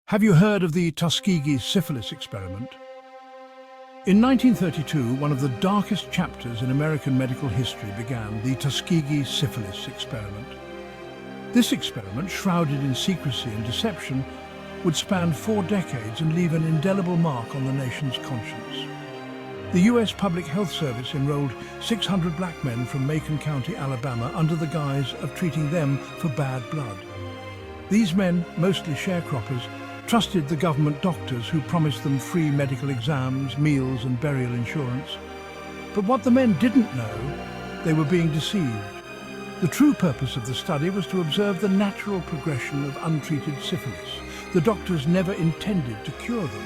Have you heard of the Tuskegee syphilis experiment? In 1932, one of the darkest chapters in American medical history began, the Tuskegee syphilis experiment. This experiment, shrouded in secrecy and deception, would span 4 decades and leave an indelible mark on the nation's conscience. The U.S. Public Health Service enrolled 600 black men from Macon County, Alabama, under the guise of treating them for bad blood. These men, mostly sharecroppers, trusted the government doctors who promised them free medical exams, meals and burial insurance. But what the men didn't know, they were being deceived. The true purpose of the study was to observe the natural progression of untreated syphilis. The doctors never intended to cure them.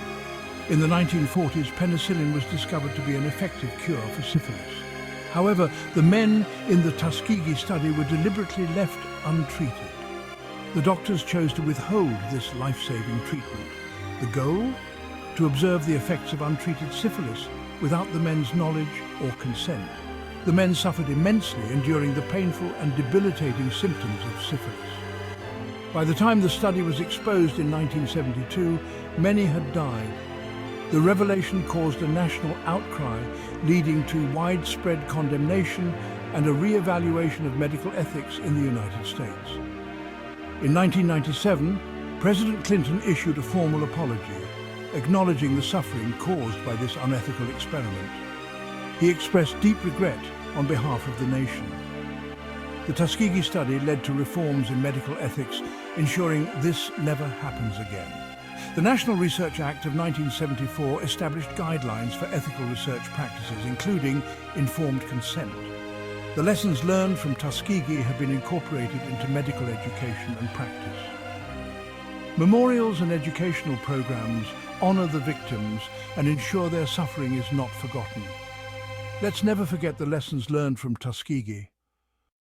In the 1940s, penicillin was discovered to be an effective cure for syphilis. However, the men in the Tuskegee study were deliberately left untreated. The doctors chose to withhold this life-saving treatment. The goal? To observe the effects of untreated syphilis without the men's knowledge or consent. The men suffered immensely, enduring the painful and debilitating symptoms of syphilis. By the time the study was exposed in 1972, many had died. The revelation caused a national outcry, leading to widespread condemnation and a re-evaluation of medical ethics in the United States. In 1997, President Clinton issued a formal apology, acknowledging the suffering caused by this unethical experiment. He expressed deep regret on behalf of the nation. The Tuskegee study led to reforms in medical ethics, ensuring this never happens again. The National Research Act of 1974 established guidelines for ethical research practices, including informed consent. The lessons learned from Tuskegee have been incorporated into medical education and practice. Memorials and educational programs honor the victims and ensure their suffering is not forgotten. Let's never forget the lessons learned from Tuskegee.